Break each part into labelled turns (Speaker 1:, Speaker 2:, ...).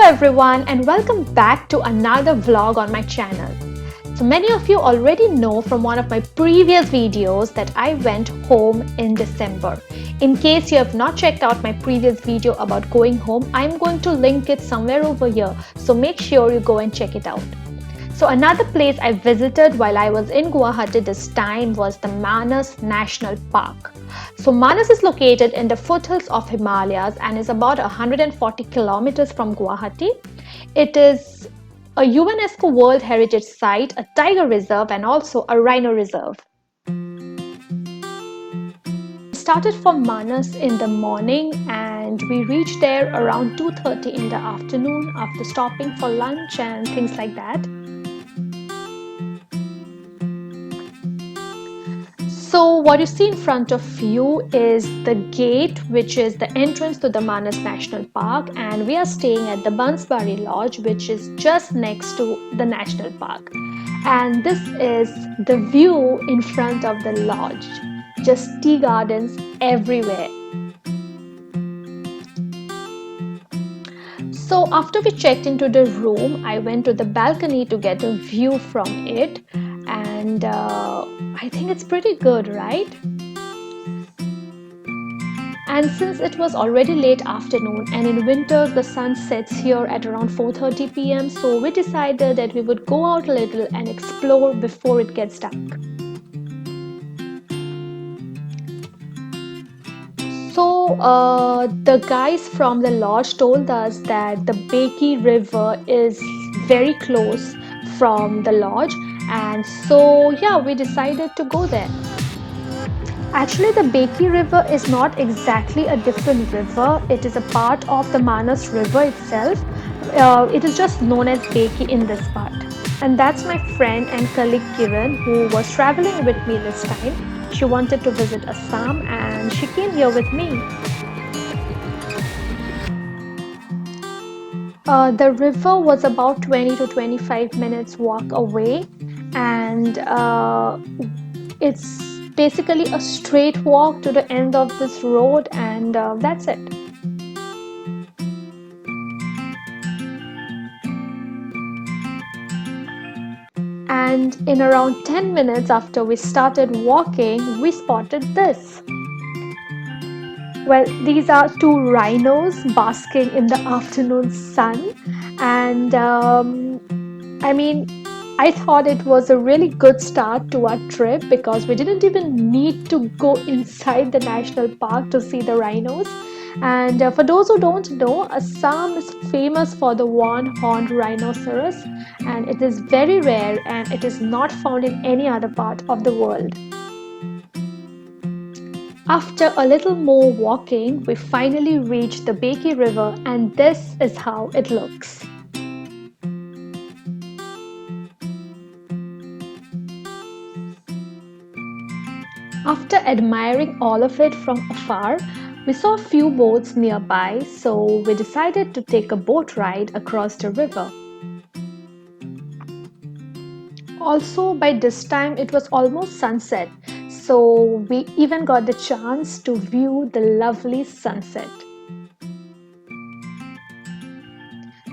Speaker 1: everyone, and welcome back to another vlog on my channel. So many of you already know from one of my previous videos that I went home in December. In case you have not checked out my previous video about going home, I'm going to link it somewhere over here, so make sure you go and check it out. So another place I visited while I was in Guwahati this time was the Manas National Park. So Manas is located in the foothills of Himalayas and is about 140 kilometers from Guwahati. It is a UNESCO World Heritage Site, a tiger reserve and also a rhino reserve. We started from Manas in the morning and we reached there around 2:30 in the afternoon after stopping for lunch and things like that. So what you see in front of you is the gate, which is the entrance to the Manas National Park, and we are staying at the Bansbari Lodge, which is just next to the national park. And this is the view in front of the lodge, just tea gardens everywhere. So after we checked into the room, I went to the balcony to get a view from it, and I think it's pretty good, right? And since it was already late afternoon and in winters the sun sets here at around 4:30 p.m. so we decided that we would go out a little and explore before it gets dark. So the guys from the lodge told us that the Baekje River is very close from the lodge, and so yeah, we decided to go there. Actually, the Baekje River is not exactly a different river. It is a part of the Manas River itself. It is just known as Baekje in this part. And that's my friend and colleague Kiran, who was traveling with me this time. She wanted to visit Assam and she came here with me. The river was about 20 to 25 minutes walk away, and it's basically a straight walk to the end of this road, and that's it. And in around 10 minutes after we started walking, we spotted this. Well, these are two rhinos basking in the afternoon sun, and I thought it was a really good start to our trip because we didn't even need to go inside the national park to see the rhinos. And for those who don't know, Assam is famous for the one-horned rhinoceros, and it is very rare and it is not found in any other part of the world. After a little more walking, we finally reached the Baekje River, and this is how it looks. After admiring all of it from afar, we saw a few boats nearby, so we decided to take a boat ride across the river. Also, by this time it was almost sunset, so we even got the chance to view the lovely sunset.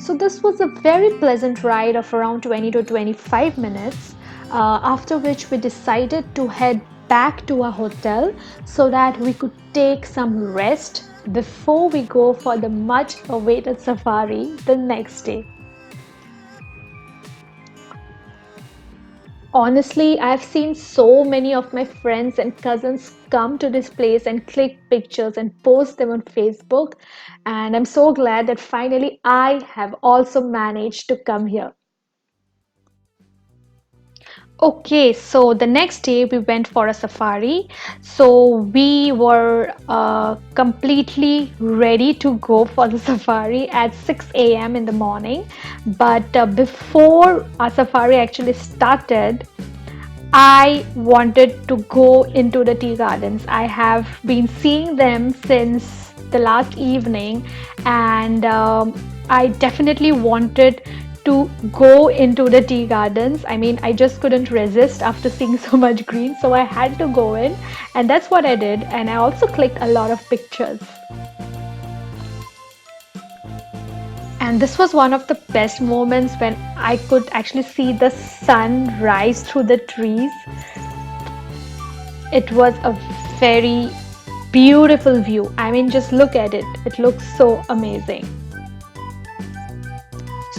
Speaker 1: So this was a very pleasant ride of around 20 to 25 minutes, after which we decided to head back to our hotel so that we could take some rest before we go for the much awaited safari the next day. Honestly, I've seen so many of my friends and cousins come to this place and click pictures and post them on Facebook, and I'm so glad that finally I have also managed to come here. Okay, so the next day we went for a safari. So we were completely ready to go for the safari at 6 a.m. in the morning. But before our safari actually started, I wanted to go into the tea gardens. I have been seeing them since the last evening, and I definitely wanted to go into the tea gardens. I just couldn't resist after seeing so much green, so I had to go in, and that's what I did. And I also clicked a lot of pictures. And this was one of the best moments when I could actually see the sun rise through the trees. It was a very beautiful view. I mean, just look at it. It looks so amazing.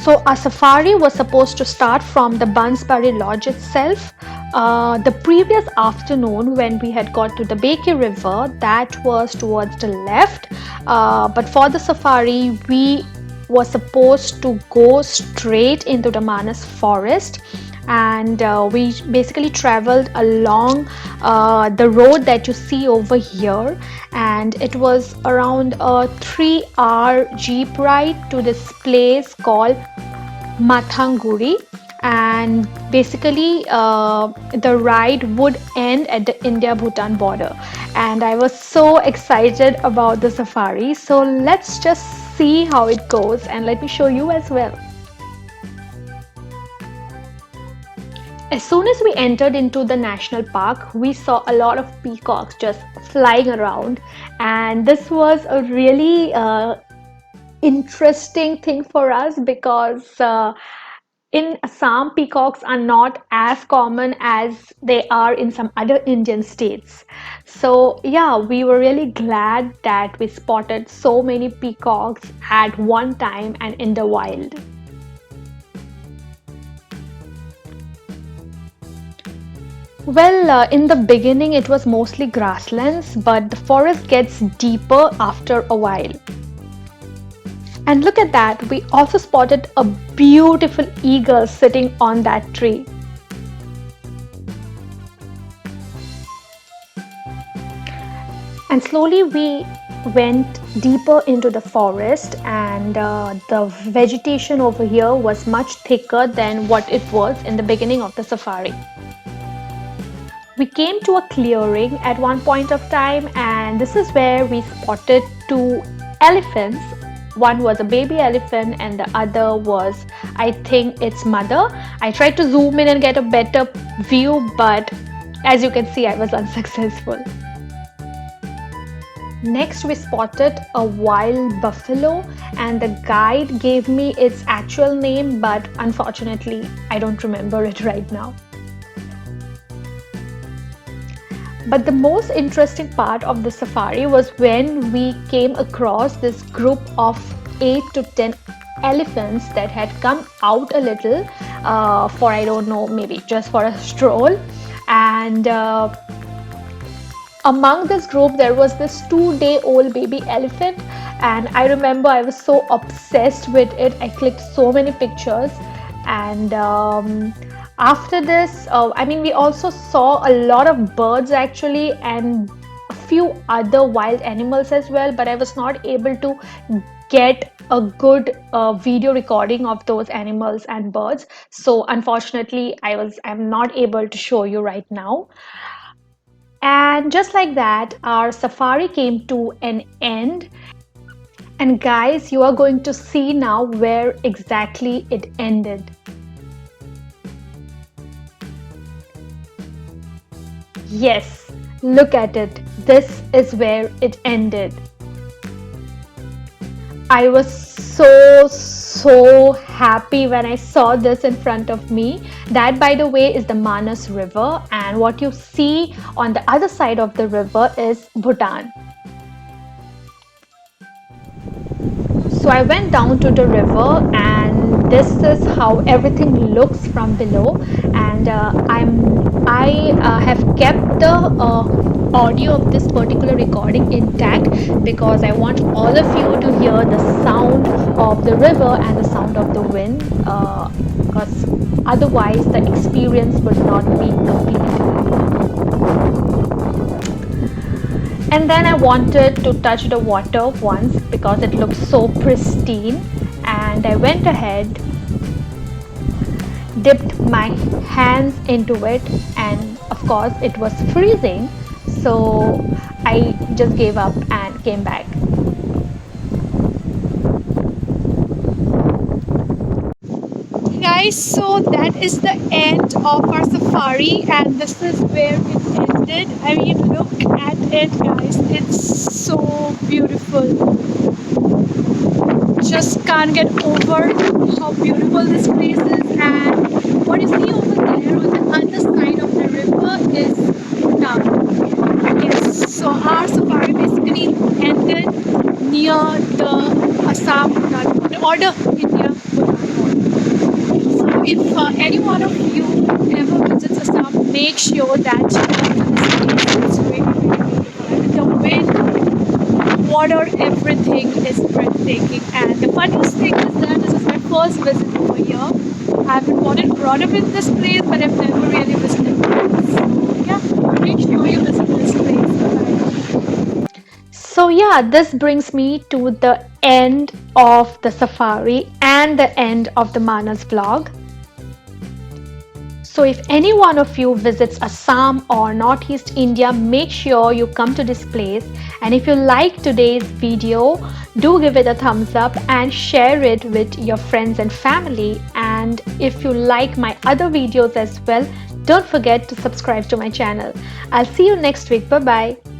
Speaker 1: So our safari was supposed to start from the Bansbury Lodge itself. The previous afternoon, when we had got to the Baekje River, that was towards the left. But for the safari, we were supposed to go straight into the Manas forest, and we basically traveled along the road that you see over here, and it was around a 3-hour jeep ride to this place called Mathanguri. And basically the ride would end at the India-Bhutan border, and I was so excited about the safari. So let's just see how it goes, and let me show you as well. As soon as we entered into the national park, we saw a lot of peacocks just flying around, and this was a really interesting thing for us because in Assam, peacocks are not as common as they are in some other Indian states. So, yeah, we were really glad that we spotted so many peacocks at one time and in the wild. Well, in the beginning, it was mostly grasslands, but the forest gets deeper after a while. And look at that, we also spotted a beautiful eagle sitting on that tree. And slowly we went deeper into the forest, and the vegetation over here was much thicker than what it was in the beginning of the safari. We came to a clearing at one point of time, and this is where we spotted two elephants. One was a baby elephant and the other was, I think, its mother. I tried to zoom in and get a better view, but as you can see, I was unsuccessful. Next, we spotted a wild buffalo, and the guide gave me its actual name, but unfortunately, I don't remember it right now. But the most interesting part of the safari was when we came across this group of 8 to 10 elephants that had come out a little for, I don't know, maybe just for a stroll. And among this group, there was this 2-day-old baby elephant. And I remember I was so obsessed with it. I clicked so many pictures. And after this, we also saw a lot of birds actually, and a few other wild animals as well, but I was not able to get a good video recording of those animals and birds. So unfortunately, I'm not able to show you right now. And just like that, our safari came to an end. And guys, you are going to see now where exactly it ended. Yes, look at it. This is where it ended. I was so happy when I saw this in front of me. That, by the way, is the Manas River, and what you see on the other side of the river is Bhutan. So I went down to the river, and this is how everything looks from below. And I have kept the audio of this particular recording intact because I want all of you to hear the sound of the river and the sound of the wind, because otherwise the experience would not be complete. And then I wanted to touch the water once because it looked so pristine, and I went ahead, dipped my hands into it, and of course it was freezing, so I just gave up and came back. Guys, so that is the end of our safari, and this is where it ended. I mean, look at it, guys. It's so beautiful. just can't get over how beautiful this place is. And what you see over there on the other side of the river is Bhutan. Yes, so our safari basically ended near the Assam Bhutan border, India Bhutan border. So if any one of you ever visits Assam, make sure that you come to this place. It's really, really beautiful. I mean, the wind, water, everything is breathtaking. And the funniest thing is that this is my first visit over here. I've been born and brought up in this place, but I've never really visited it. So yeah, make sure you visit this place. So yeah, this brings me to the end of the safari and the end of the Manas vlog. So if any one of you visits Assam or Northeast India, make sure you come to this place. And if you like today's video, do give it a thumbs up and share it with your friends and family. And if you like my other videos as well, don't forget to subscribe to my channel. I'll see you next week. Bye bye.